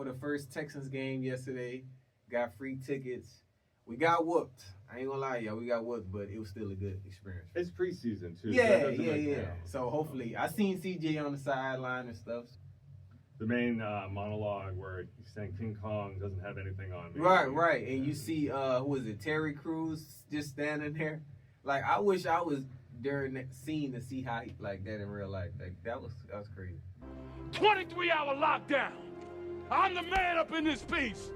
for the first Texans game yesterday. Got free tickets. We got whooped. I ain't gonna lie, y'all. We got whooped, but it was still a good experience. It's preseason too. Yeah. So hopefully, I seen CJ on the sideline and stuff. The main monologue where he's saying King Kong doesn't have anything on me. Right. And you see, who was it, Terry Crews just standing there. Like, I wish I was during that scene to see how he like that in real life. Like, that was crazy. 23-hour lockdown. I'm the man up in this piece.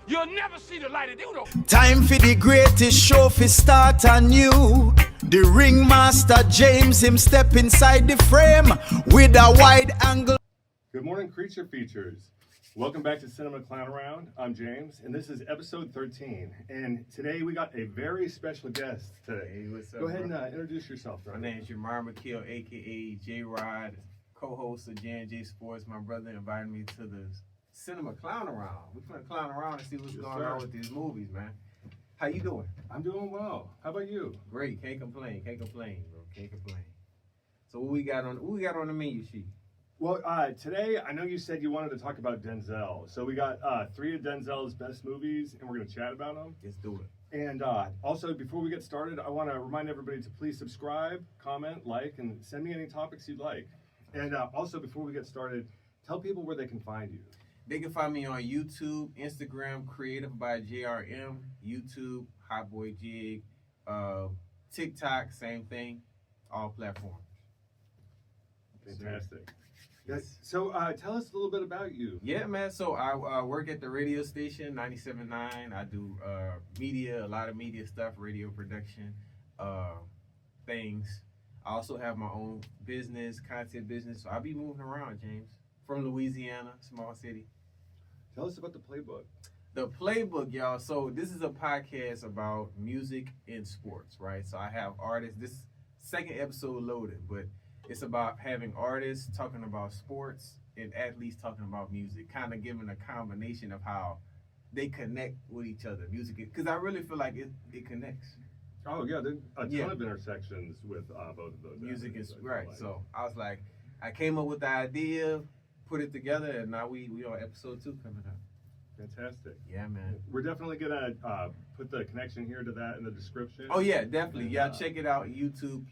You'll never see the light of day. Time for the greatest show for start anew. The ringmaster James, him step inside the frame with a wide angle. Good morning, Creature Features. Welcome back to Cinema Clown Around. I'm James, and this is episode 13. And today we got a very special guest today. Hey, what's up, Go ahead bro? and introduce yourself. My name is Jomyrin Mckeel, a.k.a. JRodd, co-host of J&J Sports. My brother invited me to the Cinema Clown Around. We're going to clown around and see what's going on with these movies, man. How you doing? I'm doing well. How about you? Great. Can't complain, bro. Can't complain. So what we got on the menu sheet? Well, today I know you said you wanted to talk about Denzel. So we got 3 of Denzel's best movies, and we're going to chat about them. Let's do it. And also, before we get started, I want to remind everybody to please subscribe, comment, like, and send me any topics you'd like. And also, before we get started, tell people where they can find you. They can find me on YouTube, Instagram, Creative by JRM, YouTube, Hot Boy Jig, TikTok, same thing, all platforms. Fantastic. Yes. So tell us a little bit about you. Yeah, man. So I work at the radio station, 97.9. I do media, a lot of media stuff, radio production, things. I also have my own business, content business. So I'll be moving around, James, from Louisiana, small city. Tell us about the Playbook. The Playbook, y'all. So this is a podcast about music and sports, right? So I have artists. This second episode loaded, but it's about having artists talking about sports and athletes talking about music, kind of giving a combination of how they connect with each other, music, because I really feel like it connects. Oh yeah, there's a ton of intersections with both of those. Music is right. So I was like, I came up with the idea, put it together, and now we on episode 2 coming up. Fantastic. Yeah, man. We're definitely gonna put the connection here to that in the description. Oh yeah, definitely. Yeah, check it out. YouTube,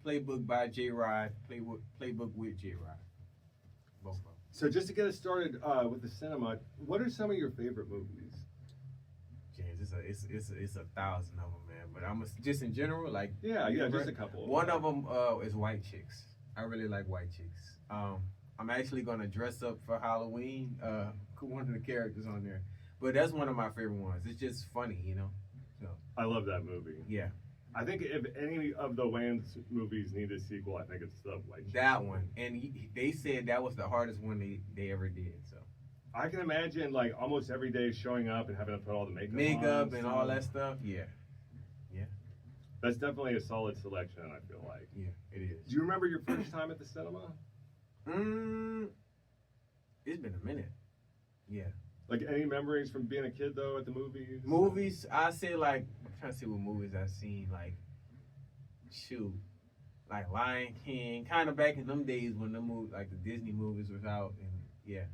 Playbook by JRodd, Playbook with JRodd. Both of them. So just to get us started with the cinema, what are some of your favorite movies? James, it's a thousand of them, man. But just in general, like just a couple. One of them is White Chicks. I really like White Chicks. I'm actually gonna dress up for Halloween. One of the characters on there, but that's one of my favorite ones. It's just funny, you know. So I love that movie. Yeah, I think if any of the Wayans movies need a sequel, I think it's the White Chicks. That one, and they said that was the hardest one they ever did. So I can imagine like almost every day showing up and having to put all the makeup and all that stuff. Yeah. That's definitely a solid selection, I feel like. Yeah, it is. Do you remember your first time at the cinema? It's been a minute. Yeah. Like any memories from being a kid though at the movies? Movies, I say like I'm trying to see what movies I've seen. Like like Lion King, kind of back in them days when the movies, like the Disney movies, was out, and yeah.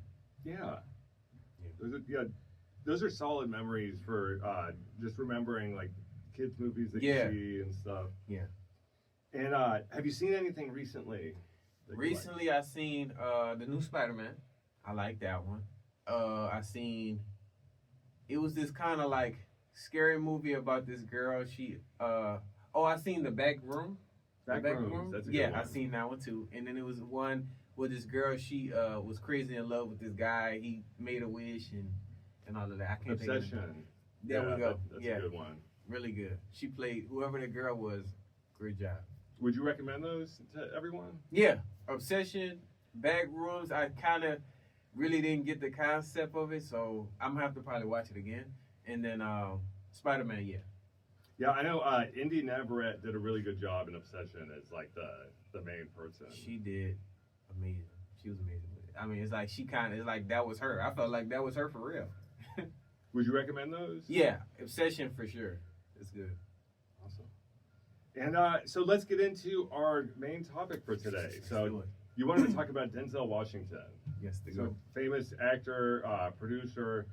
Those are solid memories for just remembering like kids movies that you see and stuff. Yeah. And have you seen anything recently? Recently, I seen the new Spider-Man. I like that one. I seen. It was this kind of like scary movie about this girl. I seen The Back Room. Back Room. That's a good one. I seen that one too. And then it was one where this girl, she was crazy in love with this guy. He made a wish and all of that. I can't think of it. Obsession. There we go. That's a good one. Really good. She played whoever the girl was. Great job. Would you recommend those to everyone? Yeah. Obsession, Back Rooms. I kind of really didn't get the concept of it, so I'm going to have to probably watch it again. And then Spider-Man, Yeah, I know Indy Navarrete did a really good job in Obsession as like the main person. She did amazing. She was amazing with it. I mean, it's like it's like that was her. I felt like that was her for real. Would you recommend those? Yeah, Obsession for sure. It's good. Awesome. And so let's get into our main topic for today. So you wanted to talk about Denzel Washington. Yes, the So GOAT. famous actor, producer.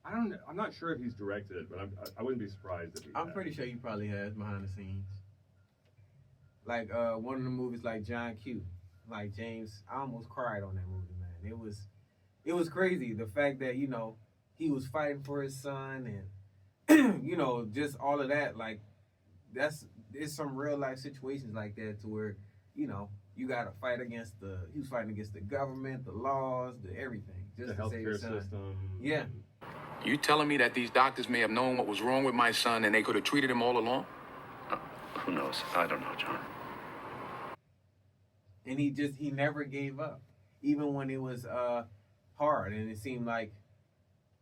I'm not sure if he's directed it, but I wouldn't be surprised if he I'm has. pretty sure he probably has behind the scenes. Like one of the movies like John Q. Like James, I almost cried on that movie, man. It was crazy. The fact that, he was fighting for his son and just all of that, like there's some real life situations like that to where, you gotta fight he was fighting against the government, the laws, the everything. Just The to save healthcare his son. system. Yeah. You telling me that these doctors may have known what was wrong with my son and they could have treated him all along? Who knows? I don't know, John. And he never gave up. Even when it was hard and it seemed like,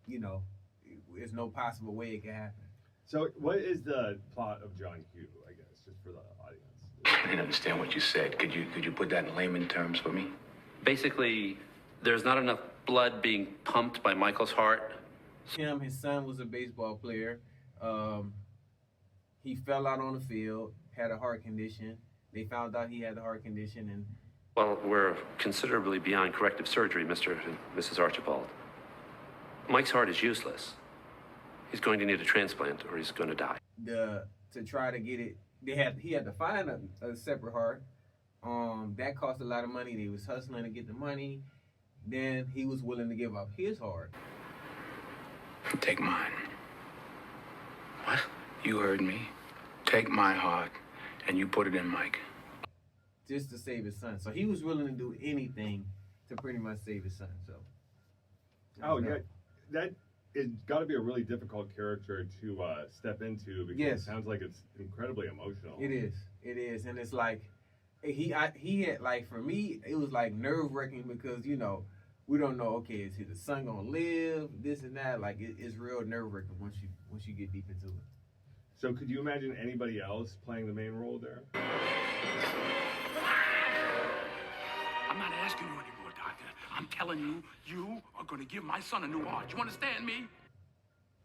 there's no possible way it could happen. So what is the plot of John Q, I guess, just for the audience? I didn't understand what you said. Could you put that in layman terms for me? Basically, there's not enough blood being pumped by Michael's heart. His son was a baseball player. He fell out on the field, had a heart condition. They found out he had the heart condition and Well, we're considerably beyond corrective surgery, Mr. and Mrs. Archibald. Mike's heart is useless. He's going to need a transplant or he's going to die. to try to get it, he had to find a separate heart. That cost a lot of money. They was hustling to get the money. Then he was willing to give up his heart. Take mine. What? You heard me. Take my heart and you put it in Mike. Just to save his son. So he was willing to do anything to pretty much save his son. So. Oh, yeah. That it's got to be a really difficult character to step into because Yes. it sounds like it's incredibly emotional. It is, and it's like he had, like, for me it was like nerve wracking because we don't know, okay, is his son gonna live, this and that, like it's real nerve wracking once you get deep into it. So could you imagine anybody else playing the main role there? I'm not asking you anymore, Doctor. I'm telling you, you are going to give my son a new heart. You understand me?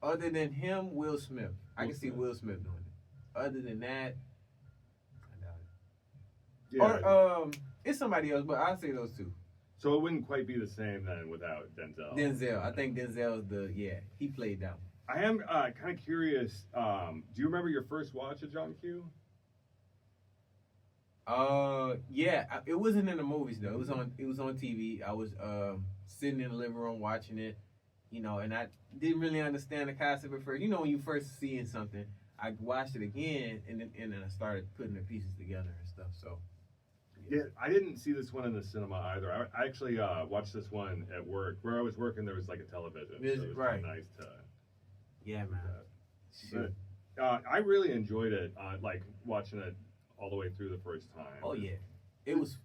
Other than him, Will Smith. I can see Smith. Will Smith doing it. Other than that, I doubt it. Yeah. Or it's somebody else, but I'll say those two. So it wouldn't quite be the same then without Denzel. Denzel. I think Denzel's he played that one. I am kind of curious. Do you remember your first watch of John Q? Yeah, it wasn't in the movies though. It was on TV. I was sitting in the living room watching it, and I didn't really understand the concept at first. When you first seeing something, I watched it again, and then I started putting the pieces together and stuff. So. Yeah, I didn't see this one in the cinema either. I actually watched this one at work. Where I was working, there was like a television. So it was Right. kinda nice to. Yeah, man. Shoot. But I really enjoyed it. Like watching it all the way through the first time. Oh yeah, it was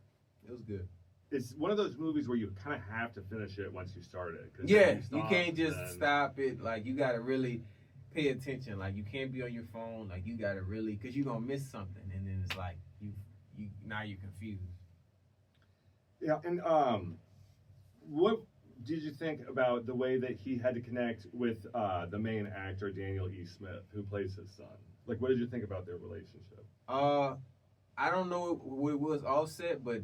good. It's one of those movies where you kind of have to finish it once you start it. 'Cause Yeah, if you stop, can't just then- stop it. Like you gotta really pay attention. Like you can't be on your phone. Like you gotta really, cause you're gonna miss something, and then it's like you now you're confused. Yeah, and what did you think about the way that he had to connect with the main actor Daniel E. Smith, who plays his son? Like, what did you think about their relationship? I don't know what it was offset, but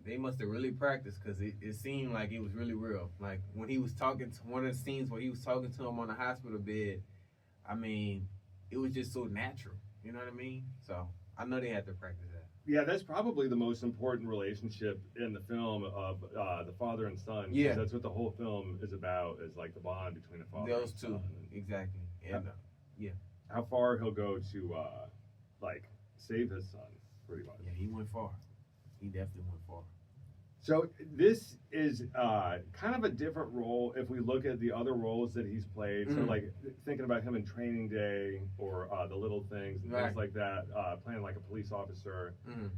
they must have really practiced because it seemed like it was really real. Like when he was talking to one of the scenes where he was talking to him on the hospital bed, I mean, it was just so natural. You know what I mean? So I know they had to practice that. Yeah, that's probably the most important relationship in the film of the father and son. 'Cause Yeah. that's what the whole film is about, is like the bond between the father Those and two, son. exactly. And How far he'll go to like save his son, pretty much. yeah, he went far. He definitely went far. So this is kind of a different role if we look at the other roles that he's played. So Mhm. like thinking about him in Training Day or The Little Things and Right. things like that, playing like a police officer. Mhm.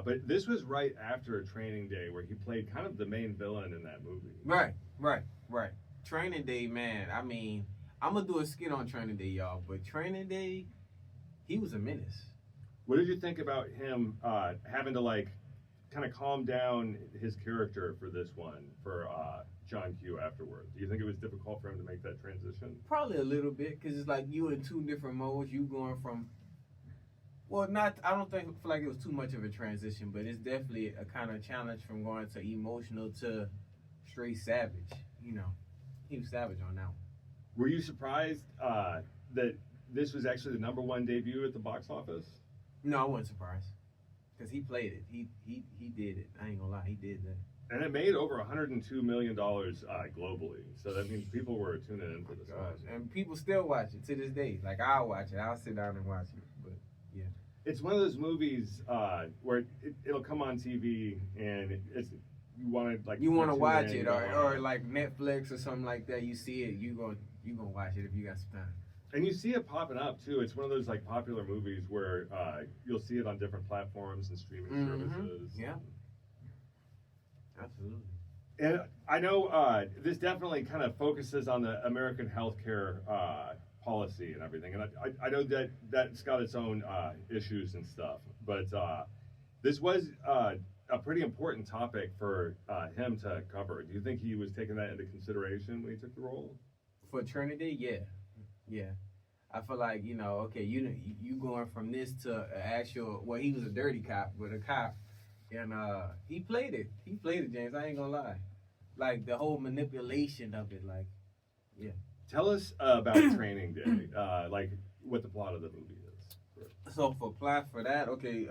But this was right after Training Day where he played kind of the main villain in that movie. Right. Training Day, man. I mean, I'm gonna do a skit on Training Day, y'all. But Training Day, he was a menace. What did you think about him having to like kind of calm down his character for this one, for John Q afterwards? Do you think it was difficult for him to make that transition? Probably a little bit, because it's like you in two different modes. You going from, well, I don't feel like it was too much of a transition, but it's definitely a kind of challenge from going to emotional to straight savage. You know, he was savage on that one. Were you surprised that this was actually the #1 debut at the box office? No, I wasn't surprised because he played it. He did it. I ain't gonna lie, he did that. And it made over $102 million globally. So that means people were tuning in for this one. And people still watch it to this day. Like, I'll watch it. I'll sit down and watch it. But yeah, it's one of those movies where it'll come on TV and you want to watch it, or like Netflix or something like that. You see it, you gonna watch it if you got some time. And you see it popping up too. It's one of those like popular movies where you'll see it on different platforms and streaming services. Yeah, absolutely. And I know this definitely kind of focuses on the American healthcare policy and everything. And I know that's got its own issues and stuff. But this was a pretty important topic for him to cover. Do you think he was taking that into consideration when he took the role? For Trinity, yeah. I feel like, okay, you going from this to an actual. Well, he was a dirty cop, but a cop, and he played it. He played it, James. I ain't gonna lie. Like the whole manipulation of it, like, yeah. Tell us about Training Day, like what the plot of the movie is. So for plot for that, okay,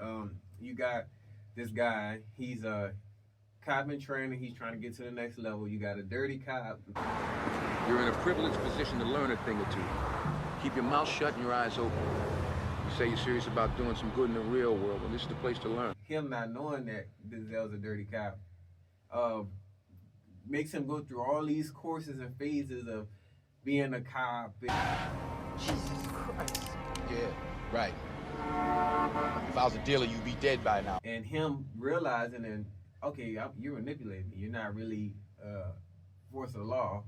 you got this guy. He's a cop in training. He's trying to get to the next level. You got a dirty cop. You're in a privileged position to learn a thing or two. Keep your mouth shut and your eyes open. You say you're serious about doing some good in the real world, well, this is the place to learn. Him not knowing that Denzel's a dirty cop makes him go through all these courses and phases of being a cop. Jesus Christ. Yeah, right. If I was a dealer, you'd be dead by now. And him realizing, and okay, you're manipulating me. You're not really force of the law.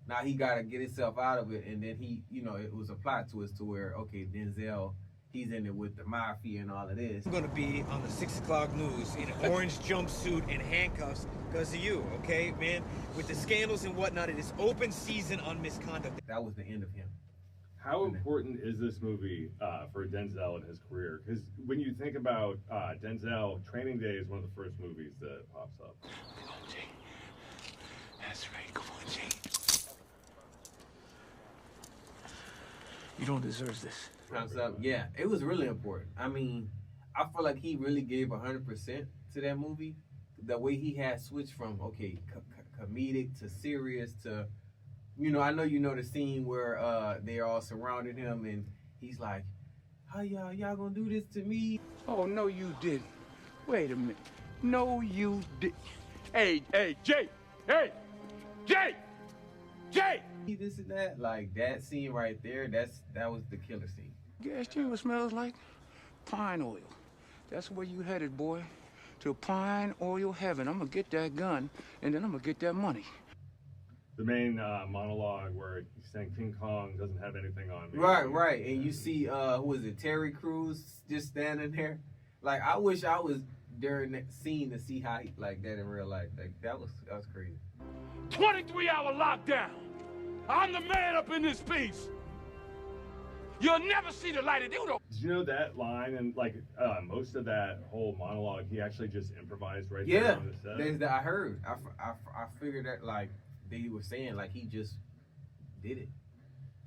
Now he got to get himself out of it, and then he, it was a plot twist to where, okay, Denzel, he's in it with the mafia and all of this. I'm gonna be on the 6 o'clock news in an orange jumpsuit and handcuffs because of you, okay, man? With the scandals and whatnot, it is open season on misconduct. That was the end of him. How important is this movie for Denzel and his career? Because when you think about Denzel, Training Day is one of the first movies that pops up. Come on, Jay. That's right. Come on, Jay. You don't deserve this. Yeah, it was really important. I mean, I feel like he really gave 100% to that movie. The way he had switched from, okay, comedic to serious to, I know the scene where they all surrounded him and he's like, how y'all gonna do this to me? Oh, no, you didn't. Wait a minute. No, you did. Hey, Jay! Hey! Jay! Jay! This and that, like that scene right there, that was the killer scene. Gas chamber smells like pine oil. That's where you headed, boy. To pine oil heaven. I'm gonna get that gun, and then I'm gonna get that money. The main monologue where he's saying King Kong doesn't have anything on me. Right. And you see, who was it, Terry Crews just standing there. Like, I wish I was during that scene to see how he, like that in real life. Like, that was crazy. 23-hour lockdown. I'm the man up in this piece. You'll never see the light of day. Did you know that line and like most of that whole monologue he actually just improvised right Yeah, there on the set? I heard. I figured that like they were saying like he just did it.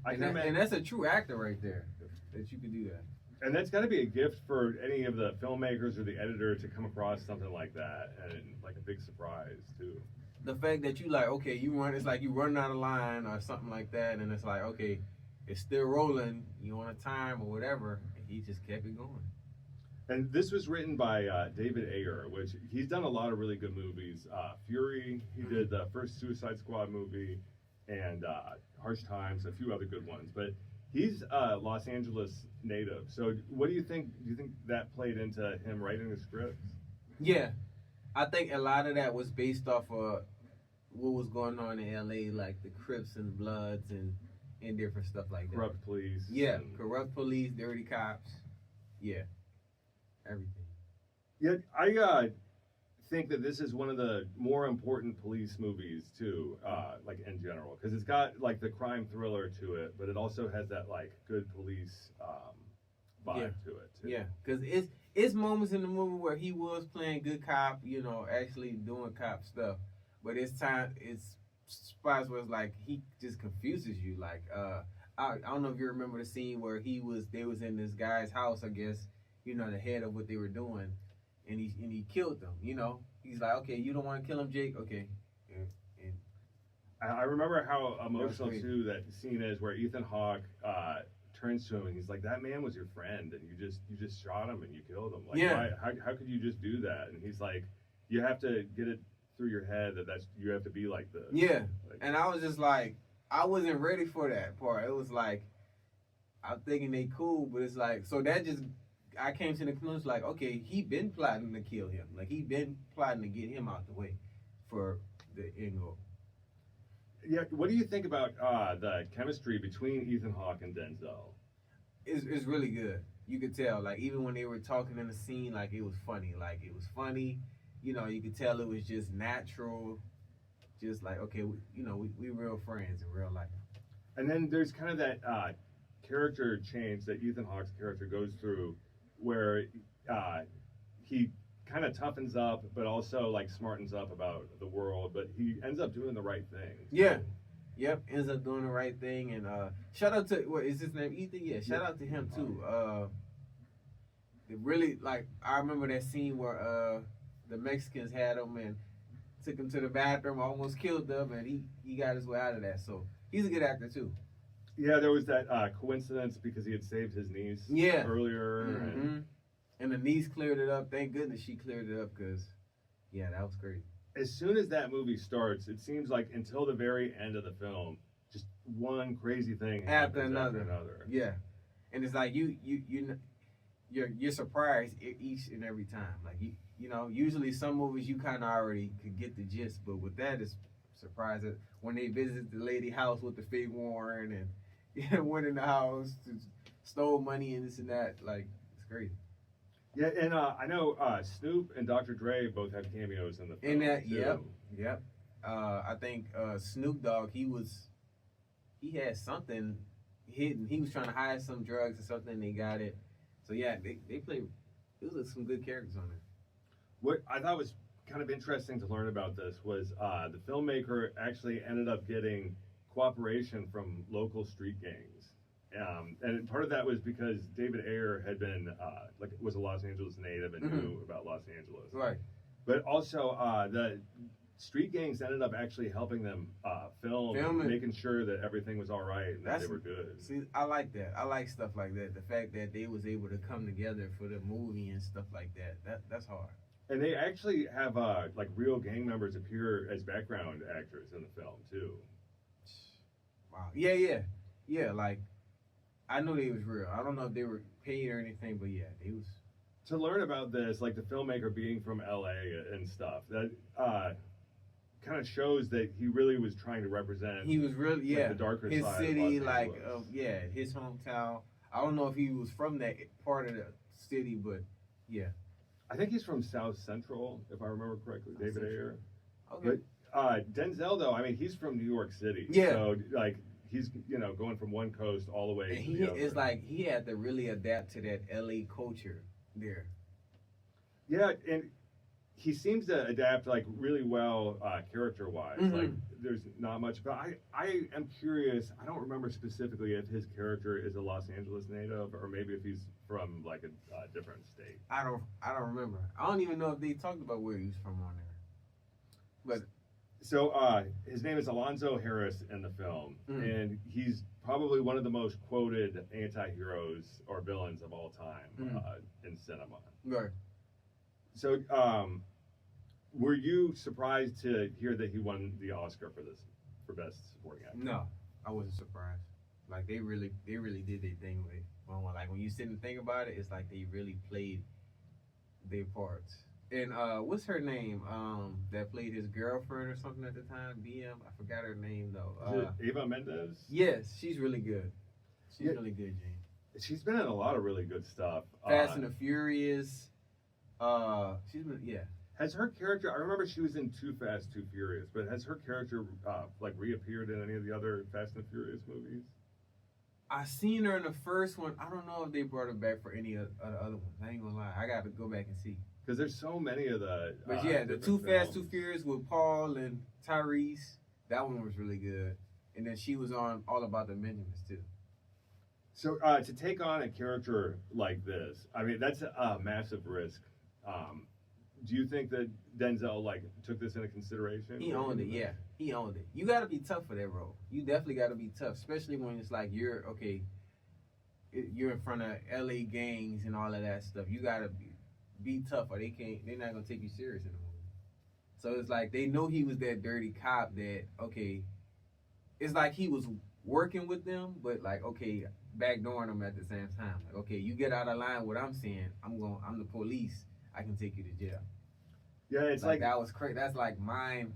And that's a true actor right there that you could do that. And that's got to be a gift for any of the filmmakers or the editor to come across something like that, and like a big surprise too. The fact that you like, okay, it's like you running out of line or something like that, and it's like, okay, it's still rolling, you on a time or whatever, and he just kept it going. And this was written by David Ayer, which he's done a lot of really good movies. Fury, he did the first Suicide Squad movie, and Harsh Times, a few other good ones. But he's a Los Angeles native. So what do you think? Do you think that played into him writing the script? Yeah. I think a lot of that was based off of what was going on in LA, like the Crips and Bloods and different stuff like that. Corrupt police. Yeah, corrupt police, dirty cops. Yeah, everything. Yeah, I think that this is one of the more important police movies too, like in general, because it's got like the crime thriller to it, but it also has that like good police vibe to it too. Yeah, because it's moments in the movie where he was playing good cop, actually doing cop stuff. but it's spots where it's like he just confuses you. Like I don't know if you remember the scene where they was in this guy's house, I guess, you know, the head of what they were doing, and he killed them. You know, he's like, okay, you don't want to kill him, Jake, okay. And I remember how emotional too that scene is where Ethan Hawke turns to him and he's like, "That man was your friend, and you just shot him and you killed him. Like, yeah. how could you just do that?" And he's like, "You have to get it through your head that you have to be like this." Yeah, like, and I was just like, I wasn't ready for that part. It was like, I'm thinking they cool, but it's like, so that just, I came to the conclusion like, okay, he been plotting to kill him. Like, he been plotting to get him out the way for the end goal. Yeah, what do you think about the chemistry between Ethan Hawke and Denzel? It's really good. You could tell, like, even when they were talking in the scene, like, it was funny. Like, it was funny. You know, you could tell it was just natural. Just like, okay, we real friends in real life. And then there's kind of that character change that Ethan Hawke's character goes through where he kind of toughens up, but also like smartens up about the world, but he ends up doing the right thing. Yeah. Yep, ends up doing the right thing. And shout out to, what is his name? Ethan? Yeah, shout out to him too. It really, like, I remember that scene where the Mexicans had him and took him to the bathroom, almost killed them, and he got his way out of that. So he's a good actor too. Yeah, there was that coincidence because he had saved his niece earlier. Mm-hmm. And the niece cleared it up. Thank goodness she cleared it up because, yeah, that was great. As soon as that movie starts, it seems like until the very end of the film, just one crazy thing after another. Yeah, and it's like you're surprised each and every time. Like you know, usually some movies you kind of already could get the gist, but with that, it's surprising when they visit the lady house with the fig Warren and went in the house, stole money and this and that. Like, it's crazy. Yeah, and I know Snoop and Dr. Dre both have cameos in the film. In that, too. yep. I think Snoop Dogg, he had something hidden. He was trying to hide some drugs or something. And they got it. So yeah, they played. It was some good characters on there. What I thought was kind of interesting to learn about this was the filmmaker actually ended up getting cooperation from local street gangs. And part of that was because David Ayer had been was a Los Angeles native and knew about Los Angeles. Right. But also the street gangs ended up actually helping them film making sure that everything was all right and that they were good. See, I like that. I like stuff like that. The fact that they was able to come together for the movie and stuff like that's hard. And they actually have like real gang members appear as background actors in the film too. Wow. Yeah. Like, I know they was real. I don't know if they were paid or anything, but yeah, they was. To learn about this, like the filmmaker being from LA and stuff, that kind of shows that he really was trying to represent. He was really, like, the darker his side city, of Los Angeles. his hometown. I don't know if he was from that part of the city, but yeah. I think he's from South Central, if I remember correctly, David Ayer. Okay. But Denzel, though, I mean, he's from New York City. Yeah. So, like, he's, going from one coast all the way and to the other. It's like he had to really adapt to that LA culture there. Yeah, and he seems to adapt, like, really well character-wise. Mm-hmm. Like, there's not much. But I am curious, I don't remember specifically if his character is a Los Angeles native or maybe if he's from, like, a different state. I don't remember. I don't even know if they talked about where he was from on there. But so his name is Alonzo Harris in the film, and he's probably one of the most quoted anti-heroes or villains of all time in cinema. Right. So were you surprised to hear that he won the Oscar for Best Supporting Actor? No, I wasn't surprised. Like, they really did their thing with it. Like, when you sit and think about it, it's like they really played their parts. And what's her name? That played his girlfriend or something at the time. BM. I forgot her name though. Eva Mendes. Yes, she's really good. She's really good, Gene. She's been in a lot of really good stuff. Fast and the Furious. She's been Has her character? I remember she was in Too Fast, Too Furious, but has her character like reappeared in any of the other Fast and Furious movies? I seen her in the first one. I don't know if they brought her back for any of the other ones. I ain't gonna lie. I got to go back and see. Because there's so many of the. But yeah, the Too different Fast, films. Too Furious with Paul and Tyrese, that one was really good. And then she was on All About the Benjamins too. So to take on a character like this, I mean, that's a massive risk. Do you think that Denzel took this into consideration? He owned it, yeah. He owned it. You got to be tough for that role. You definitely got to be tough, especially when it's like you're in front of LA gangs and all of that stuff. You got to be tough, or they're not gonna take you serious in the movie. So it's like they know he was that dirty cop that it's like he was working with them, but backdooring them at the same time. Like, you get out of line what I'm saying, I'm the police. I can take you to jail. Yeah, it's like that was crazy. That's like mind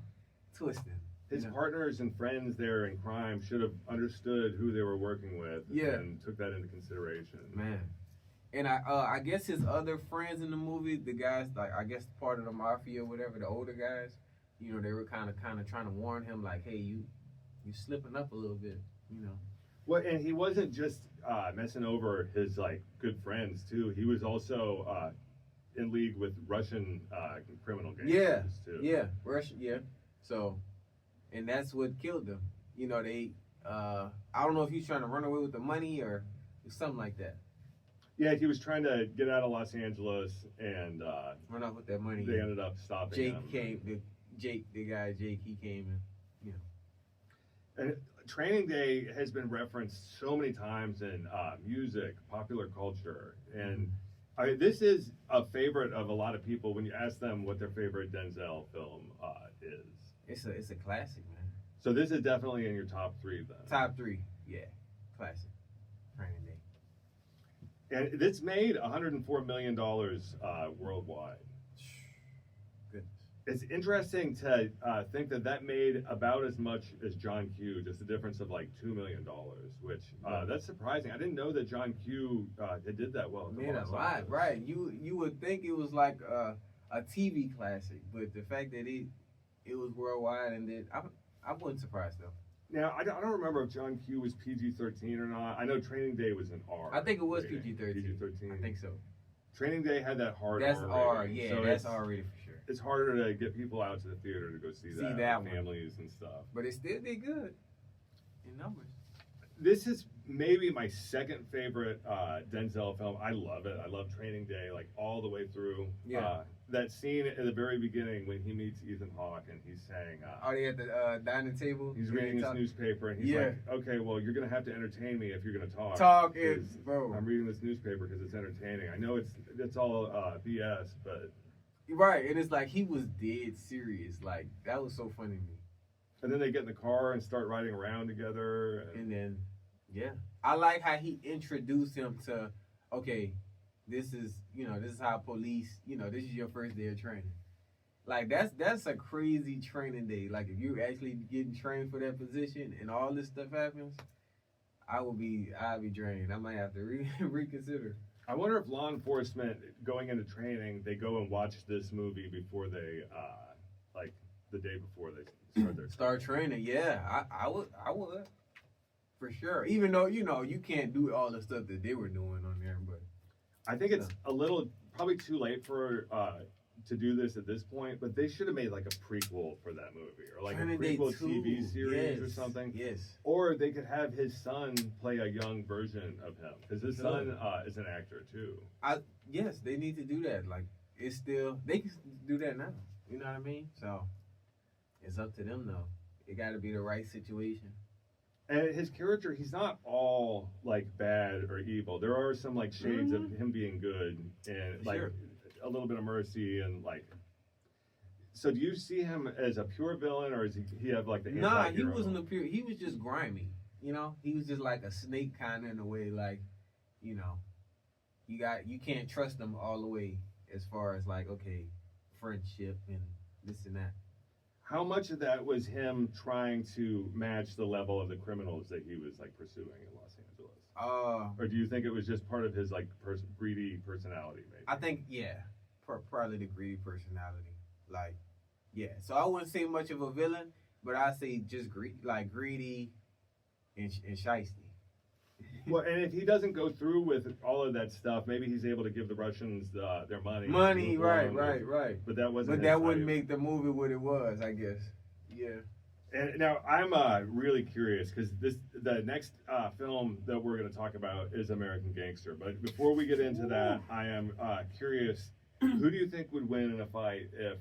twisting. his partners and friends there in crime should have understood who they were working with and took that into consideration. Man. And I guess his other friends in the movie, the guys I guess part of the mafia or whatever, the older guys, they were kind of trying to warn him like, hey, you slipping up a little bit, Well, and he wasn't just messing over his good friends too. He was also in league with Russian criminal gangsters too. Yeah, Russian, yeah. So, and that's what killed them. They I don't know if he's trying to run away with the money or something like that. Yeah, he was trying to get out of Los Angeles and Run off with that money. they ended up stopping him. The guy Jake, he came and And Training Day has been referenced so many times in music, popular culture, and this is a favorite of a lot of people when you ask them what their favorite Denzel film is. It's a classic, man. So this is definitely in your top 3 then. Top 3, yeah, classic. Training Day. And it's made $104 million worldwide. Goodness. It's interesting to think that made about as much as John Q, just a difference of $2 million, which that's surprising. I didn't know that John Q did that well. At the Made a box lot, office. right? You would think it was like a TV classic, but the fact that it was worldwide and that I wasn't surprised though. Now, I don't remember if John Q was PG-13 or not. I know Training Day was an R. I think it was rating. PG-13. PG-13. I think so. Training Day had that hard That's R. R, rating, yeah, so that's R rated for sure. It's harder to get people out to the theater to go see that that with one. families and stuff. But it still did good in numbers. This is maybe my second favorite Denzel film. I love it. I love Training Day, all the way through. Yeah. That scene at the very beginning when he meets Ethan Hawke and he's saying, Are they at the dining table? he's reading his newspaper and he's like, okay, well, you're going to have to entertain me if you're going to talk. Talk is, 'cause bro. I'm reading this newspaper because it's entertaining. I know it's all BS, but. Right, and it's like he was dead serious. Like, that was so funny to me. And then they get in the car and start riding around together. And then, yeah. I like how he introduced him to, okay, this is how police, this is your first day of training. Like, that's a crazy training day. Like, if you're actually getting trained for that position and all this stuff happens, I'd be drained. I might have to reconsider. I wonder if law enforcement going into training, they go and watch this movie before they, the day before they start their training. Yeah, I would, for sure. Even though you can't do all the stuff that they were doing on there, but I think it's a little probably too late for to do this at this point. But they should have made a prequel for that movie or Training a prequel Day 2. TV series or Yes, something. Yes. Or they could have his son play a young version of him because his son is an actor too. Yes, they need to do that. Like, it's still, they can do that now. You know what I mean? So it's up to them though. It got to be the right situation. And his character, he's not all bad or evil. There are some shades of him being good and Sure. a little bit of mercy and So do you see him as a pure villain or does he have the Nah, anti-hero? he wasn't a pure. He was just grimy. He was just like a snake kind of in a way. You can't trust him all the way as far as friendship and this and that. How much of that was him trying to match the level of the criminals that he was pursuing in Los Angeles? Or do you think it was just part of his greedy personality? Maybe I think probably the greedy personality. So I wouldn't say much of a villain, but I'd say just greedy and shiesty. Well, and if he doesn't go through with all of that stuff, maybe he's able to give the Russians their money. Money, right. But that wasn't. But that wouldn't make the movie what it was, I guess. Yeah. And now I'm really curious because the next film that we're going to talk about is American Gangster. But before we get into that, I am curious. Who do you think would win in a fight if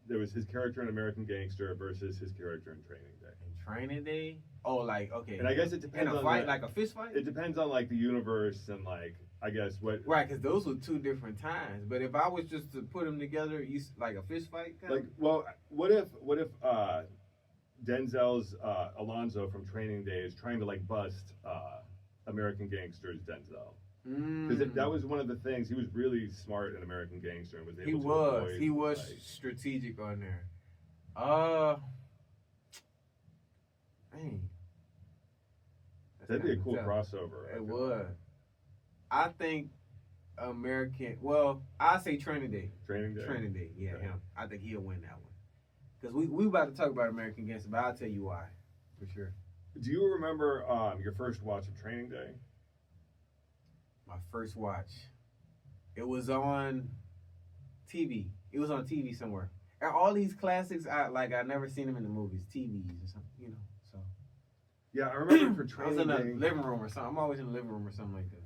there was his character in American Gangster versus his character in Training Day? In Training Day? Oh, like, okay. And I guess it depends in a on fight, like a fist fight? It depends on like the universe and like I guess what. Right, because those were two different times. But if I was just to put them together, like a fist fight kind like, well, what if Denzel's Alonzo from Training Day is trying to like bust American Gangster's Denzel? Because that was one of the things. He was really smart in American Gangster and was able to avoid, he was like, strategic on there. Man. That'd be a cool crossover. It would. I think I say Training Day. Training Day, yeah, him. I think he'll win that one. Because we about to talk about American Gangster, but I'll tell you why, for sure. Do you remember your first watch of Training Day? My first watch. It was on TV. It was on TV somewhere. And all these classics, I never seen them in the movies, TVs or something, So. Yeah, I remember for I was Training in Day. the living room or something. I'm always in the living room or something like that.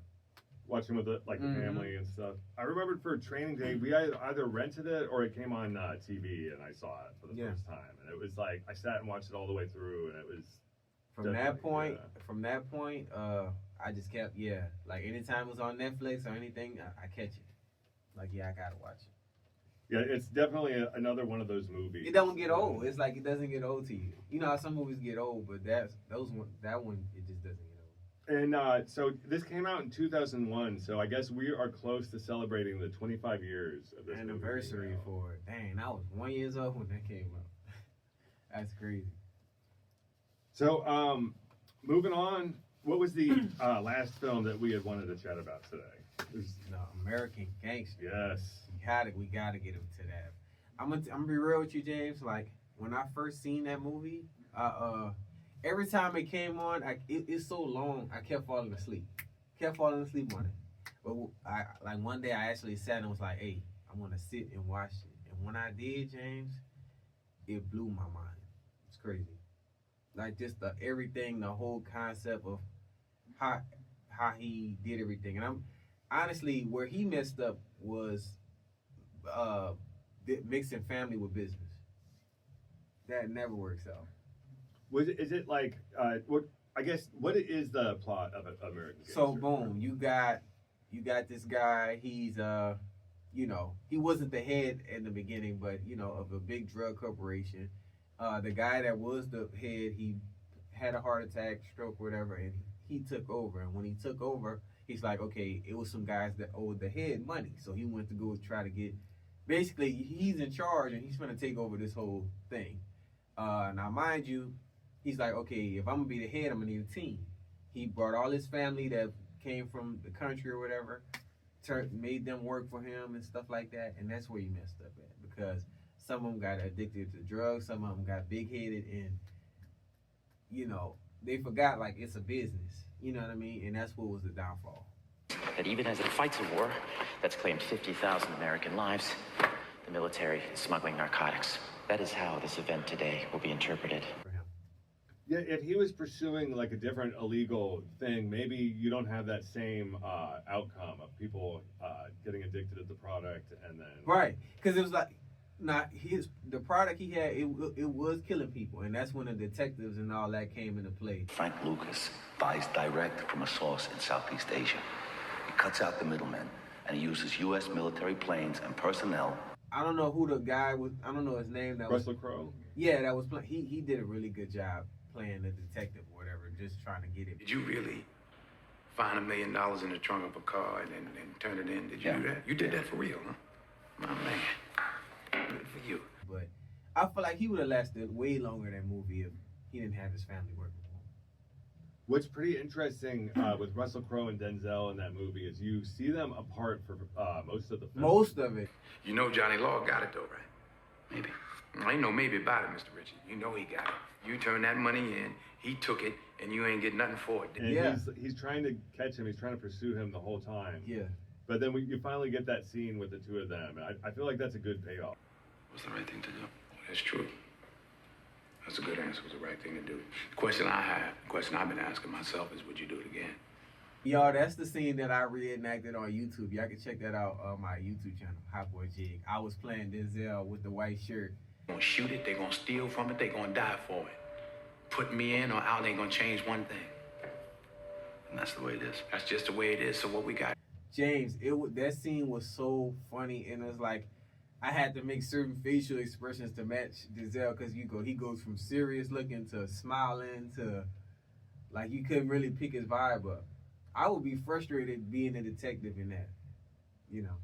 Watching with the family and stuff. I remembered for Training Day, we either rented it or it came on TV and I saw it for the first time. And it was like, I sat and watched it all the way through and it was... From that point, I just kept, like anytime it was on Netflix or anything, I catch it. Like, I gotta watch it. Yeah, it's definitely another one of those movies. It don't get old. It's like it doesn't get old to you. You know how some movies get old, but that one, it just doesn't get old. And so this came out in 2001, so I guess we are close to celebrating the 25 years of this anniversary for it. Dang, I was 1 year old when that came out. That's crazy. So, moving on, what was the last film that we had wanted to chat about today? No, American Gangster. Yes. We gotta get into that. I'm gonna be real with you, James. Like when I first seen that movie, every time it came on, it's so long. I kept falling asleep. on it. But one day I actually sat and was like, "Hey, I'm gonna sit and watch it." And when I did, James, it blew my mind. It's crazy. Like just everything, the whole concept of how he did everything. And I'm honestly where he messed up was mixing family with business. That never works out. Is it like what? I guess what is the plot of American Gangster? So boom, you got this guy. He's he wasn't the head in the beginning, but of a big drug corporation. The guy that was the head, he had a heart attack, stroke, whatever, and he took over. And when he took over, he's like, okay, it was some guys that owed the head money, so he went to go try to get. Basically, he's in charge and he's gonna take over this whole thing. Now, mind you, he's like, okay, if I'm gonna be the head, I'm gonna need a team. He brought all his family that came from the country or whatever, made them work for him and stuff like that, and that's where he messed up at because some of them got addicted to drugs, some of them got big-headed, and they forgot like it's a business. You know what I mean? And that's what was the downfall. That even as it fights a war that's claimed 50,000 American lives, the military is smuggling narcotics. That is how this event today will be interpreted. Yeah, if he was pursuing like a different illegal thing, maybe you don't have that same outcome of people getting addicted to the product and then... Right, because it was like, the product he had, it was killing people, and that's when the detectives and all that came into play. Frank Lucas buys direct from a source in Southeast Asia. He cuts out the middlemen, and he uses U.S. military planes and personnel. I don't know who the guy was. I don't know his name. Russell Crowe? Yeah, that was playing. He did a really good job playing the detective or whatever, just trying to get it. Did you really find $1 million in the trunk of a car and turn it in? Did you do that? You did that for real, huh? My man. Good for you. But I feel like he would have lasted way longer than movie if he didn't have his family working for him. What's pretty interesting with Russell Crowe and Denzel in that movie is you see them apart for most of the film. Most of it. You know Johnny Law got it though, right? Maybe. Ain't no maybe about it, Mr. Richard. You know he got it. You turned that money in, he took it, and you ain't get nothing for it. And he's trying to catch him. He's trying to pursue him the whole time. Yeah. But then you finally get that scene with the two of them. I feel like that's a good payoff. What's the right thing to do? That's true. That's a good answer. It was the right thing to do. The question I've been asking myself is, would you do it again? Y'all, that's the scene that I reenacted on YouTube. Y'all can check that out on my YouTube channel, Hot Boy Jig. I was playing Denzel with the white shirt. They're gonna shoot it, they're gonna steal from it, they're gonna die for it. Putting me in or out ain't gonna change one thing. And that's the way it is. That's just the way it is. So what we got? James, that scene was so funny, and it was like I had to make certain facial expressions to match Denzel because he goes from serious looking to smiling to like you couldn't really pick his vibe up. I would be frustrated being a detective in that, you know.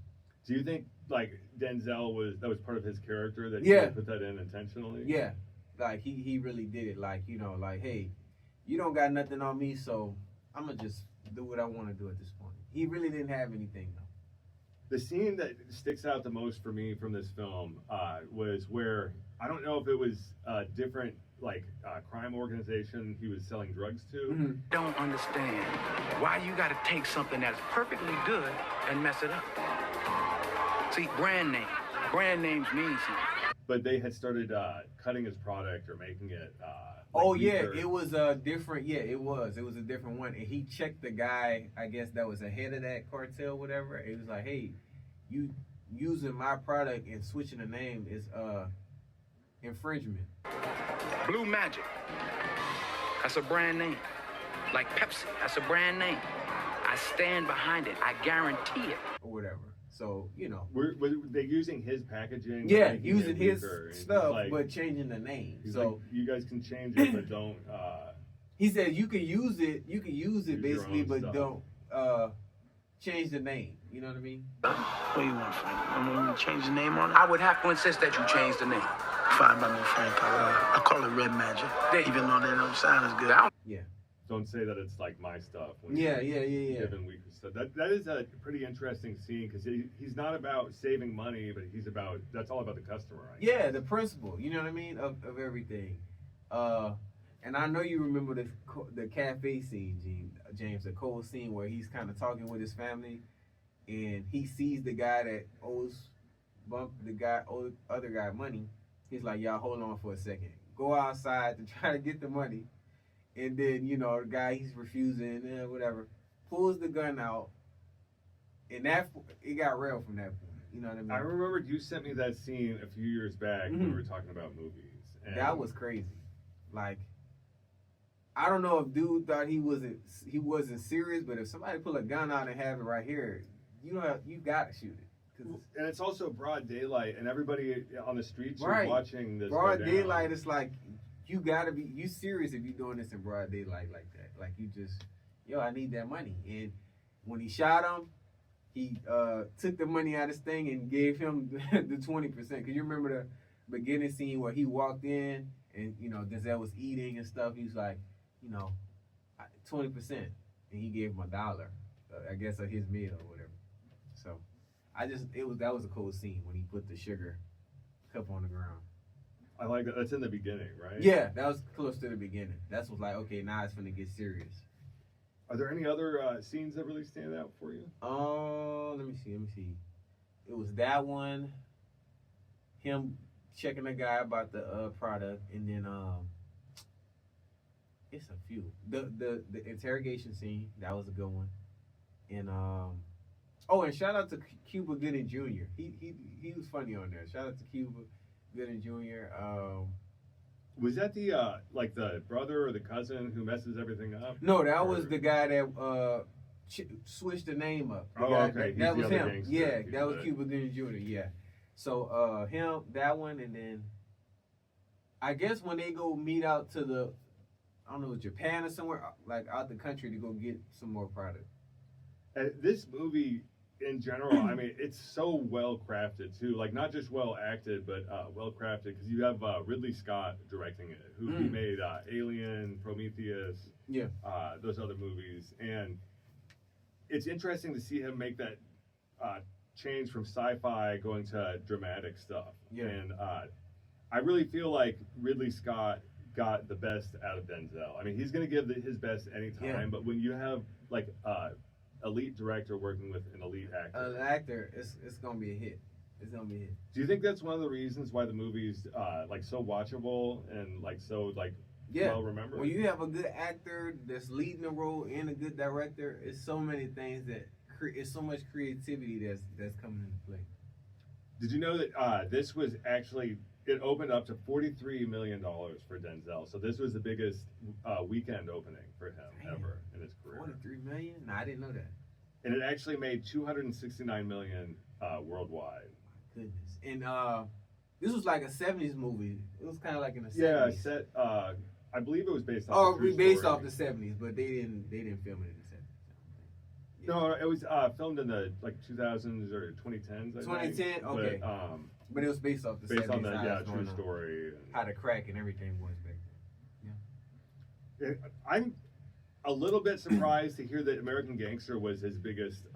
Do you think like Denzel was part of his character that he put that in intentionally? Yeah, like he really did it. Like, you know, like, hey, you don't got nothing on me, so I'm gonna just do what I want to do at this point. He really didn't have anything though. The scene that sticks out the most for me from this film was where, I don't know if it was a different crime organization he was selling drugs to. Mm-hmm. Don't understand why you gotta take something that's perfectly good and mess it up. See, brand names mean something. But they had started cutting his product or making it weaker. It was a different, it was a different one. And he checked the guy, I guess that was ahead of that cartel, whatever. It was like, hey, you using my product and switching the name is infringement. Blue Magic, that's a brand name. Like Pepsi, that's a brand name. I stand behind it, I guarantee it. Or whatever. So, you know. Were they using his packaging? Yeah, using his stuff, but changing the name. So like, you guys can change it, but don't. He said you can use it basically, but stuff. don't change the name. You know what I mean? What do you want, Frank? I want to change the name on it? I would have to insist that you change the name. Fine by me, Frank. I'll call it Red Magic, even though that don't sound as good. Yeah. Don't say that it's like my stuff. Yeah. Given weaker stuff. That is a pretty interesting scene because he's not about saving money, but that's all about the customer, right? Yeah, the principle. You know what I mean of everything. And I know you remember the cafe scene, James, the cold scene where he's kind of talking with his family, and he sees the guy that owes the other guy money. He's like, y'all hold on for a second. Go outside to try to get the money. And then, you know, the guy, he's refusing, whatever, pulls the gun out. And it got real from that point. You know what I mean? I remember you sent me that scene a few years back when we were talking about movies. And that was crazy. Like, I don't know if dude thought he wasn't serious, but if somebody pull a gun out and have it right here, you gotta shoot it. And it's also broad daylight, and everybody on the streets right. are watching this. Broad daylight, it's like you serious if you're doing this in broad daylight like that. Like you just, I need that money. And when he shot him, he took the money out of his thing and gave him the 20%. Cause you remember the beginning scene where he walked in and Denzel was eating and stuff. He was like, 20%, and he gave him $1, I guess, of his meal or whatever. So, that was a cool scene when he put the sugar cup on the ground. I like that. That's in the beginning, right? Yeah, that was close to the beginning. That's was like, okay, now it's gonna get serious. Are there any other scenes that really stand out for you? Let me see. It was that one, him checking the guy about the product, and then it's a few. The interrogation scene, that was a good one. And and shout out to Cuba Gooding Jr. He was funny on there. Shout out to Cuba Gooding Jr. Was that the the brother or the cousin who messes everything up? No, that was the guy that switched the name up. Okay. That was him. Yeah, that was Cuba Gooding Jr. Yeah. So him, that one, and then I guess when they go meet out to Japan or somewhere, like out the country to go get some more product. This movie, in general, I mean, it's so well crafted too. Like not just well acted, but well crafted because you have Ridley Scott directing it, who he made Alien, Prometheus, those other movies, and it's interesting to see him make that change from sci-fi going to dramatic stuff. Yeah. And I really feel like Ridley Scott got the best out of Denzel. I mean, he's going to give his best anytime, Yeah. but when you have like elite director working with an elite actor, it's gonna be a hit. It's gonna be a hit. do you think that's one of the reasons why the movie's like so watchable and like so like well remembered? When you have a good actor that's leading the role and a good director, it's so many things that it's so much creativity that's coming into play. Did you know that this was actually, it opened up to $43 million for Denzel. So this was the biggest weekend opening for him ever in his career. 43 million? No, I didn't know that. And it actually made $269 million worldwide. My goodness. And this was like a 70s movie. It was kind of like in the 70s. Yeah, set. I believe it was based off. Oh, based off the 70s, but they didn't film it in the 70s. No, it was filmed in the like 2000s or 2010s. 2010, okay. But it was based off the 70s. Based on the true story. How the crack and everything was back then. I'm a little bit surprised to hear that American Gangster was his biggest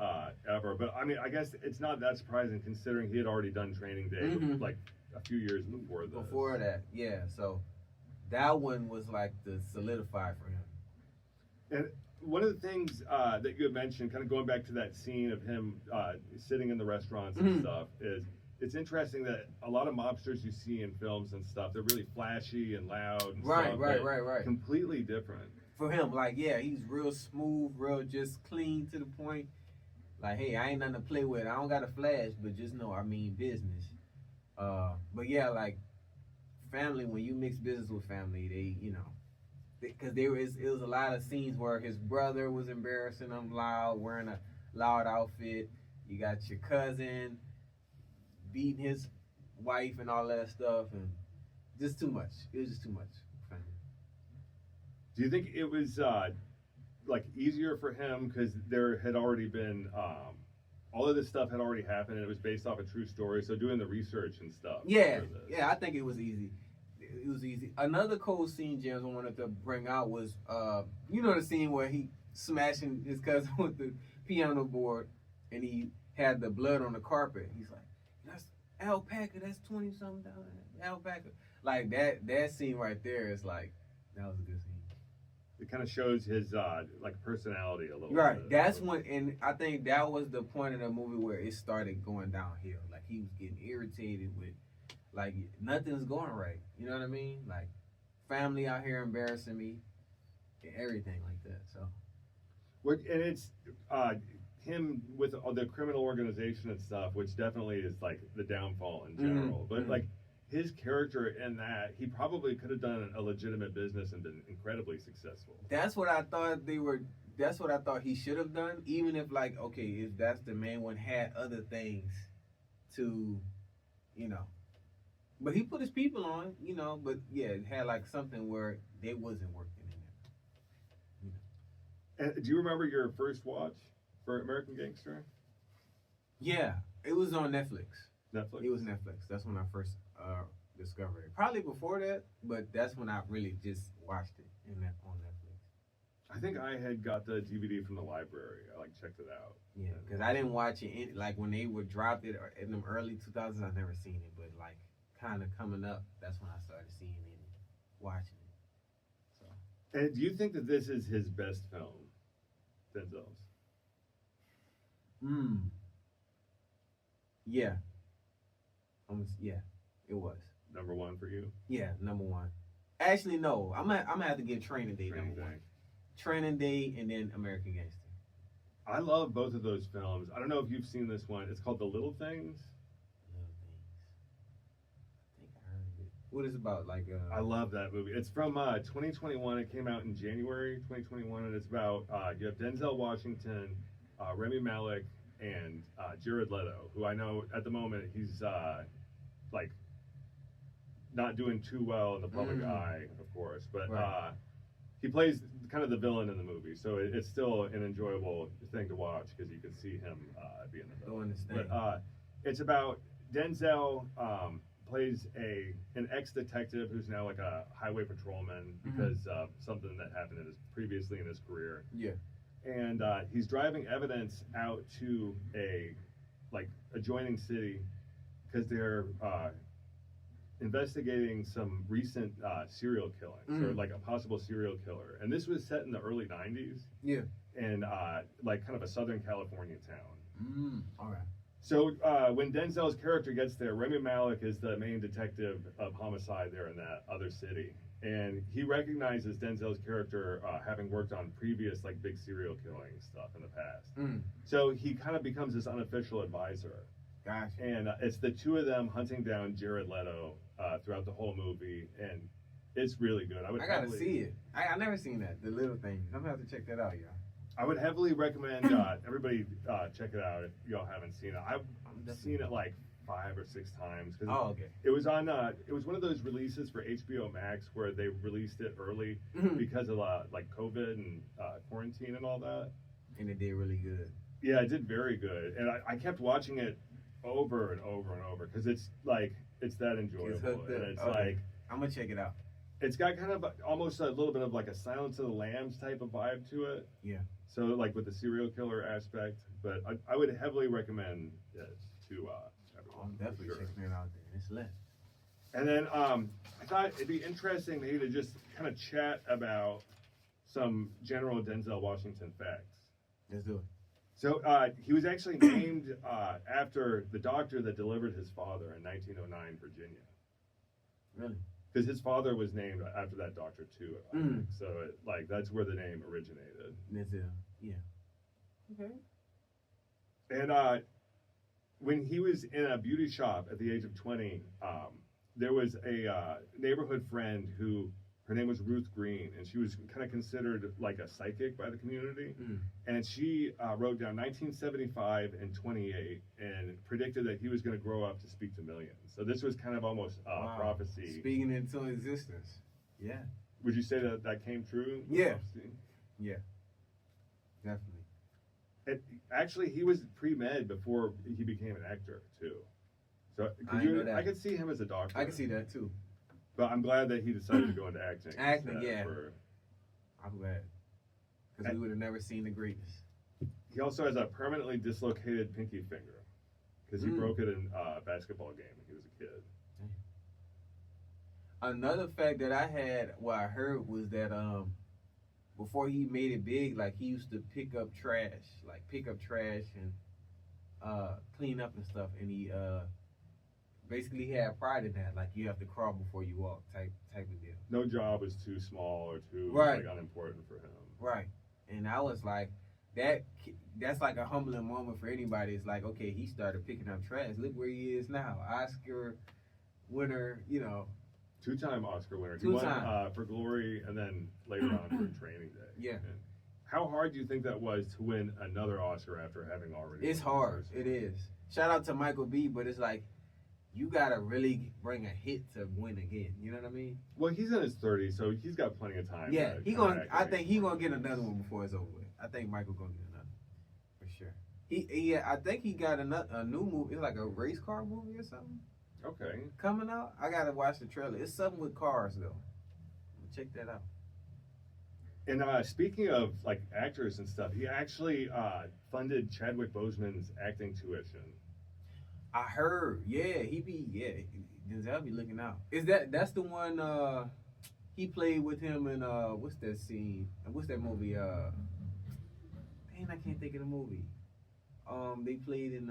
ever, but I mean, I guess it's not that surprising considering he had already done Training Day like a few years before this. Before that, yeah. So that one was like the solidify for him. And one of the things that you had mentioned, kind of going back to that scene of him sitting in the restaurants and stuff, is it's interesting that a lot of mobsters you see in films and stuff, they're really flashy and loud and stuff. Right. Completely different. For him, like, yeah, he's real smooth, real just clean to the point. Like, hey, I ain't nothing to play with. I don't got a flash, but just know I mean business. But yeah, like, family, when you mix business with family, they, you know, because it was a lot of scenes where his brother was embarrassing him loud, wearing a loud outfit. You got your cousin beating his wife and all that stuff, and just too much. It was just too much. Do you think it was like easier for him because there had already been all of this stuff had already happened and it was based off a true story? So doing the research and stuff. Yeah, I think it was easy. It was easy. Another cool scene, James, I wanted to bring out was you know the scene where he smashing his cousin with the piano board and he had the blood on the carpet. He's like, that's alpaca. That's $20-something. Alpaca. Like that scene right there is like that was a good scene. It kind of shows his like personality a little bit. Right. That's when, and I think that was the point of the movie where it started going downhill. Like he was getting irritated with, like nothing's going right. You know what I mean? Like family out here embarrassing me, and everything like that. So. And it's him with the criminal organization and stuff, which definitely is like the downfall in general. But like. His character in that, he probably could have done a legitimate business and been incredibly successful. That's what I thought that's what I thought he should have done, even if like, okay, if that's the main one, had other things to, you know. But he put his people on, you know, but yeah, it had like something where they wasn't working in it. And do you remember your first watch for American Gangster? Yeah, it was on Netflix. Netflix? It was Netflix. That's when I first discovered it. Probably before that, but that's when I really just watched it on Netflix. I think I had got the DVD from the library. I like checked it out. Yeah, because I didn't watch it like when they would drop it in the early 2000s. I've never seen it, but like kind of coming up, that's when I started seeing it and watching it. So. And do you think that this is his best film, Denzel's? Yeah. Yeah, it was. Number one for you? Yeah, number one. Actually, no. I'm gonna have to give Training Day number one. Training Day and then American Gangster. I love both of those films. I don't know if you've seen this one. It's called The Little Things. Little Things. I think I heard of it. What is it about? Like I love that movie. It's from 2021. It came out in January 2021, and it's about you have Denzel Washington, Rami Malek, and JRodd Leto, who I know at the moment he's like not doing too well in the public eye, of course, but he plays kind of the villain in the movie, so it's still an enjoyable thing to watch because you can see him being the villain. But it's about Denzel plays an ex-detective who's now like a highway patrolman because of something that happened previously in his career. Yeah. And he's driving evidence out to a like adjoining city because they're investigating some recent serial killings, or like a possible serial killer. And this was set in the early 90s. Yeah. In like kind of a Southern California town. All right. So when Denzel's character gets there, Rami Malek is the main detective of homicide there in that other city. And he recognizes Denzel's character having worked on previous like big serial killing stuff in the past. So he kind of becomes his unofficial advisor. Gotcha. And it's the two of them hunting down JRodd Leto throughout the whole movie, and it's really good. I gotta see it. I never seen that. The Little Things. I'm gonna have to check that out, y'all. I would heavily recommend everybody check it out if y'all haven't seen it. I've seen it like 5 or 6 times. Oh, okay. It was on. It was one of those releases for HBO Max where they released it early because of like COVID and quarantine and all that. And it did really good. Yeah, it did very good, and I kept watching it over and over and over because it's that enjoyable. And it's like I'm gonna check it out. It's got kind of almost a little bit of like a Silence of the Lambs type of vibe to it. Yeah. So like with the serial killer aspect, but I would heavily recommend it to everyone. I'm definitely checking it out there. It's lit. And then I thought it'd be interesting maybe to just kind of chat about some general Denzel Washington facts. Let's do it. So he was actually named after the doctor that delivered his father in 1909, Virginia. Really? Because his father was named after that doctor too, I think. So that's where the name originated. Denzel, yeah. Okay. And when he was in a beauty shop at the age of 20, there was a neighborhood friend who, her name was Ruth Green, and she was kind of considered like a psychic by the community. And she wrote down 1975 and 28 and predicted that he was going to grow up to speak to millions. So this was kind of almost prophecy. Speaking into existence. Yeah. Would you say that came true? Yeah. Yeah. Definitely. Actually, he was pre-med before he became an actor, too. So I could see him as a doctor. I can see that, too. But I'm glad that he decided to go into acting. Acting, yeah. I'm glad. Because we would have never seen the greatness. He also has a permanently dislocated pinky finger. Because he broke it in a basketball game when he was a kid. Another fact that I heard was that before he made it big, like he used to pick up trash and clean up and stuff. And he basically had pride in that, like you have to crawl before you walk type of deal. No job was too small or too unimportant for him. Right. And I was like, that's like a humbling moment for anybody. It's like, okay, he started picking up trash. Look where he is now. Oscar winner, 2-time Oscar winner. He won for Glory and then later on for Training Day. Yeah. And how hard do you think that was to win another Oscar after having already It's hard. It is. Shout out to Michael B., but it's like, you gotta really bring a hit to win again. You know what I mean? Well, he's in his 30s, so he's got plenty of time. Yeah, I think he's gonna get another one before it's over with. I think Michael gonna get another, for sure. I think he got a new movie. It's like a race car movie or something. Okay. Coming out. I gotta watch the trailer. It's something with cars though. Check that out. And speaking of like actors and stuff, he actually funded Chadwick Boseman's acting tuition. I heard, Denzel be looking out. That's the one he played with him in what's that scene? What's that movie? I can't think of the movie. They played in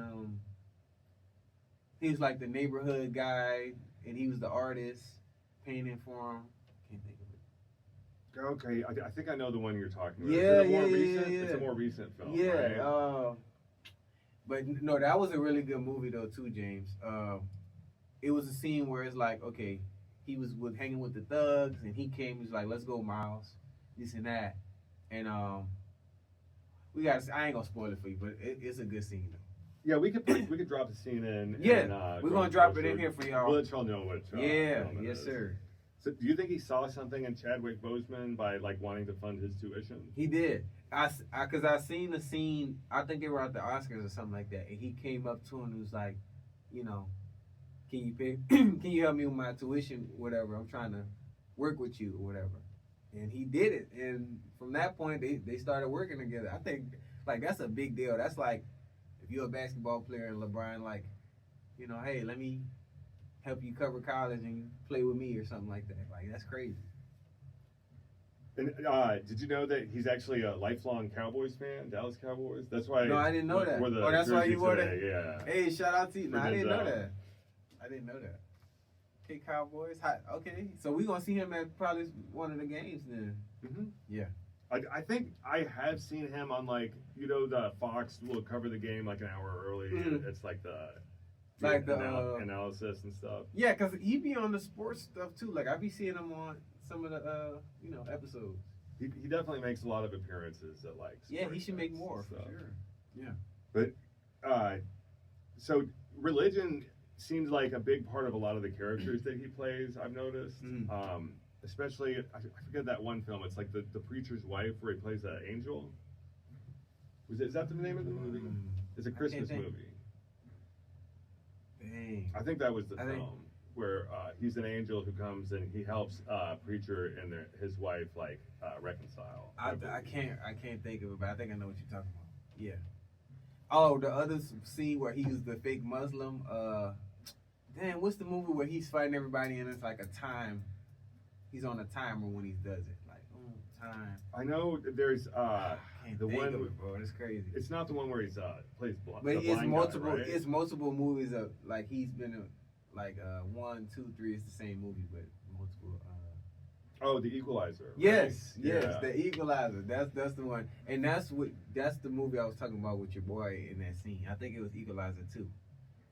he was like the neighborhood guy and he was the artist painting for him. Can't think of it. Okay, I think I know the one you're talking about. Yeah, It's a more recent film. Yeah, right? But no, that was a really good movie though too, James. It was a scene where it's like, okay, he was hanging with the thugs, and he came. He was like, "Let's go, Miles," this and that, and I ain't gonna spoil it for you, but it's a good scene though. Yeah, we could drop the scene in. Yeah, and, we're gonna drop it in here for y'all. We'll let y'all know what. Yes, sir. So, do you think he saw something in Chadwick Boseman by like wanting to fund his tuition? He did. Cause I seen the scene. I think they were at the Oscars or something like that, and he came up to him and was like, can you pay? Can you help me with my tuition, whatever? I'm trying to work with you or whatever. And he did it, and from that point they started working together. I think like that's a big deal. That's like if you're a basketball player and LeBron like, hey, let me help you cover college and you play with me or something like that. Like, that's crazy. And did you know that he's actually a lifelong Cowboys fan, Dallas Cowboys? That's why. No, I didn't know that. Wore the Oh, that's why you wore that? today, yeah. Hey, shout out to you. No, For I didn't know Denzel. that. I didn't know that. Okay, Cowboys. Hi. Okay, so we're going to see him at probably one of the games then. Mm-hmm. Yeah. I think I have seen him on, like, you know, the Fox will cover the game like an hour early. Mhm. It's like the analysis and stuff. Yeah, because he be on the sports stuff too. Like, I be seeing him on some of the, episodes. He definitely makes a lot of appearances at, like, Yeah, he sports should make events more and for stuff. sure. Yeah. But, so religion seems like a big part of a lot of the characters that he plays, I've noticed. Especially, I forget that one film. It's like the preacher's wife where he plays that angel. Is that the name of the movie? It's a Christmas movie. Dang. I think that was the film where he's an angel who comes and he helps preacher and his wife reconcile. I can't think of it, but I think I know what you're talking about. Yeah. Oh, the other scene where he was the fake Muslim. Damn, what's the movie where he's fighting everybody and it's like a time? He's on a timer when he does it. Like, time. I know there's Can't the think one. of it, bro. It's crazy. It's not the one where he's plays blind. But it's multiple. Guy, right? It's multiple movies of like he's been in, like 1, 2, 3. It's the same movie, but multiple. Oh, The Equalizer. Right? Yes, Yeah. The Equalizer. That's the one, and that's the movie I was talking about with your boy in that scene. I think it was Equalizer too,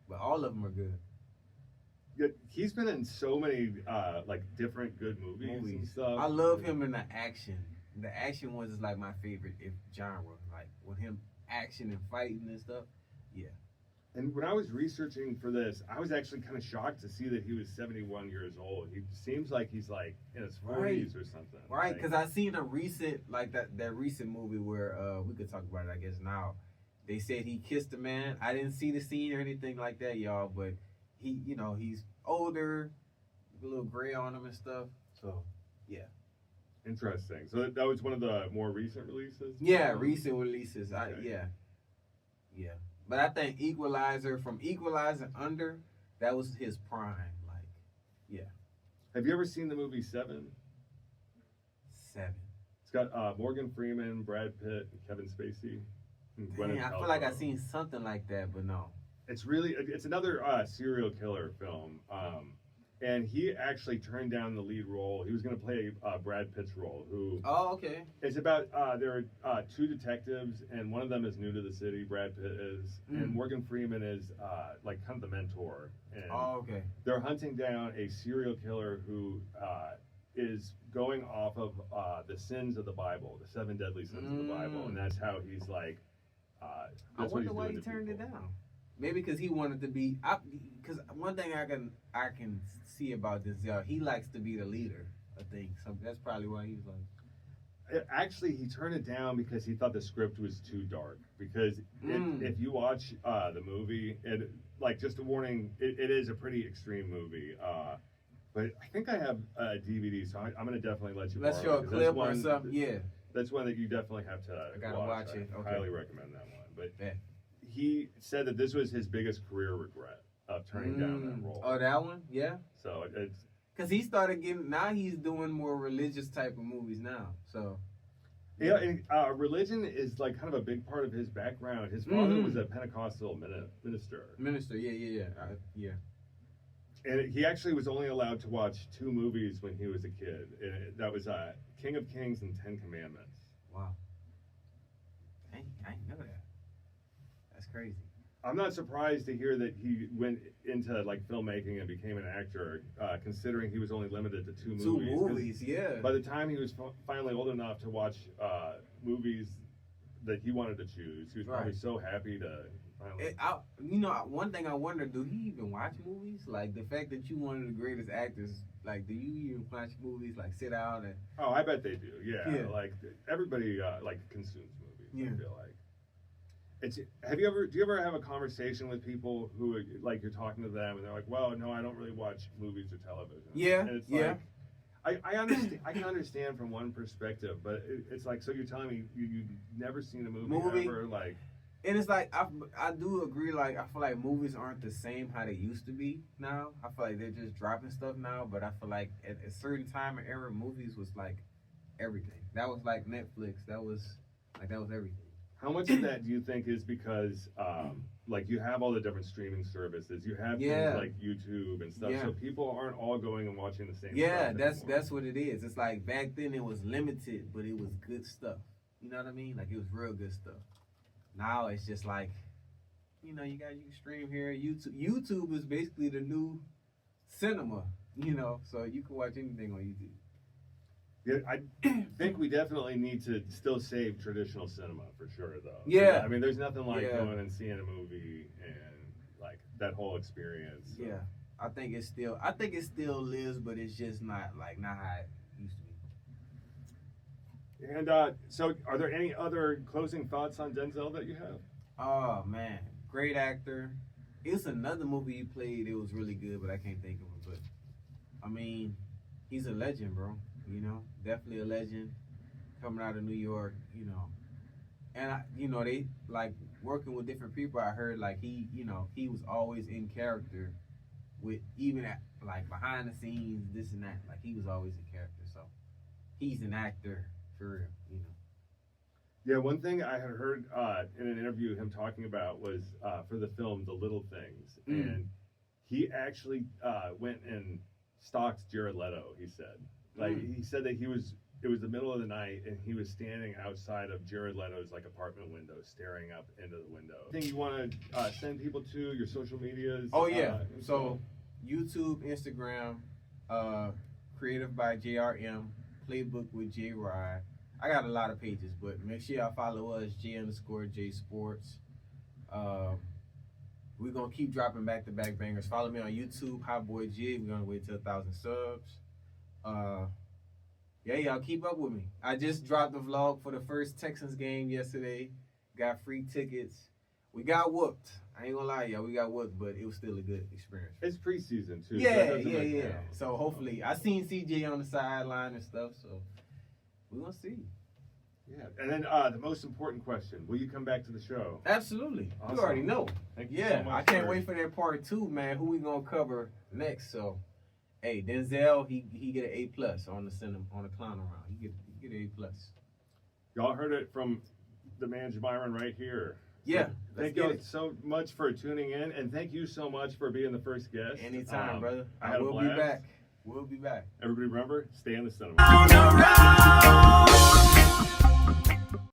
but all of them are good. Yeah, he's been in so many different good movies and stuff. I love him in the action. The action ones is like my favorite genre. Like with him action and fighting and stuff. Yeah. And when I was researching for this, I was actually kind of shocked to see that he was 71 years old. He seems like he's like in his 40s or something. Right, because I seen a recent that recent movie where we could talk about it I guess now. They said he kissed a man. I didn't see the scene or anything like that, y'all, but he's older, a little gray on him and stuff. So yeah. Interesting. So that was one of the more recent releases? Yeah, recent releases. Okay. Yeah. But I think from Equalizer under, that was his prime. Like, yeah. Have you ever seen the movie Seven? Seven. It's got Morgan Freeman, Brad Pitt, and Kevin Spacey. And Dang, Gwyneth I feel like Paltrow. I've seen something like that, but no. It's another serial killer film. And he actually turned down the lead role. He was going to play Brad Pitt's role, who... Oh, okay. It's about, there are two detectives, and one of them is new to the city, Brad Pitt is, and Morgan Freeman is kind of the mentor. And okay. they're hunting down a serial killer who is going off of the sins of the Bible, the 7 deadly sins of the Bible, and that's how he's like... I wonder why he turned it down. Maybe because he wanted to be. Because one thing I can see about Denzel, he likes to be the leader of things. So that's probably why he was like. Actually, he turned it down because he thought the script was too dark. Because if you watch the movie, just a warning, it is a pretty extreme movie. But I think I have a DVD, so I'm going to definitely let you. Let's show a clip or something. Yeah. That's one that you definitely have to. I gotta watch it. Okay. I highly recommend that one. But he said that this was his biggest career regret of turning down that role. Oh, that one? Yeah. So it's because he started getting. Now he's doing more religious type of movies now. So. Yeah, and religion is like kind of a big part of his background. His father was a Pentecostal minister. Yeah. And he actually was only allowed to watch 2 movies when he was a kid. And that was King of Kings and 10 Commandments. Wow. Dang, I didn't know that. That's crazy. I'm not surprised to hear that he went into filmmaking and became an actor, considering he was only limited to 2 movies. 2 movies, yeah. By the time he was finally old enough to watch movies that he wanted to choose, he was probably so happy to finally. One thing I wonder: do he even watch movies? Like the fact that you one of the greatest actors. Like, do you even watch movies? Like, sit down and. Oh, I bet they do. Yeah. Like everybody consumes movies. Yeah. I feel like. Do you ever have a conversation with people who you're talking to them and they're like, well, no, I don't really watch movies or television. Yeah. And it's I understand. I can understand from one perspective, but it's like, so you're telling me you've never seen a movie ever? And it's like I do agree. Like I feel like movies aren't the same how they used to be now. I feel like they're just dropping stuff now. But I feel like at a certain time and era, movies was like everything. That was like Netflix. That was everything. How much of that do you think is because, like, you have all the different streaming services, you have things like YouTube and stuff, so people aren't all going and watching the same stuff that's what it is. It's like back then it was limited, but it was good stuff. You know what I mean? Like it was real good stuff. Now it's just like, you can stream here. YouTube is basically the new cinema. So you can watch anything on YouTube. Yeah, I think we definitely need to still save traditional cinema for sure, though. Yeah. I mean, there's nothing like going and seeing a movie and like that whole experience. So. Yeah, I think it still lives, but it's just not how it used to be. And so, are there any other closing thoughts on Denzel that you have? Oh man, great actor. It's another movie he played. It was really good, but I can't think of it. But I mean, he's a legend, bro. Definitely a legend. Coming out of New York, and they like working with different people. I heard like he was always in character, with even at, like behind the scenes, this and that. Like he was always in character. So he's an actor for real. Yeah, one thing I had heard in an interview him talking about was for the film The Little Things, and he actually went and stalked Jared Leto. He said, he said that it was the middle of the night and he was standing outside of Jared Leto's like apartment window, staring up into the window. Anything you want to send people to your social medias? Oh yeah, so YouTube, Instagram, Creative by JRM, Playbook with JRodd. I got a lot of pages, but make sure y'all follow us, J&J Sports. We're going to keep dropping back-to-back bangers. Follow me on YouTube, Hot Boy J. We're going to wait till 1,000 subs. Y'all keep up with me. I just dropped the vlog for the first Texans game yesterday. Got free tickets. We got whooped. I ain't going to lie, y'all. We got whooped, but it was still a good experience. It's preseason, too. Yeah. So hopefully, I seen CJ on the sideline and stuff, so we're going to see. Yeah, and then the most important question, will you come back to the show? Absolutely. Awesome. You already know. Thank you so much. I can't wait for that part 2, man. Who we going to cover next? So, hey, Denzel, he get an A+ on the clown around. He get an A+. Y'all heard it from the man Jomyrin right here. Yeah. Thank you so much for tuning in, and thank you so much for being the first guest. Anytime, brother. I will be back. We'll be back. Everybody remember, stay in the cinema.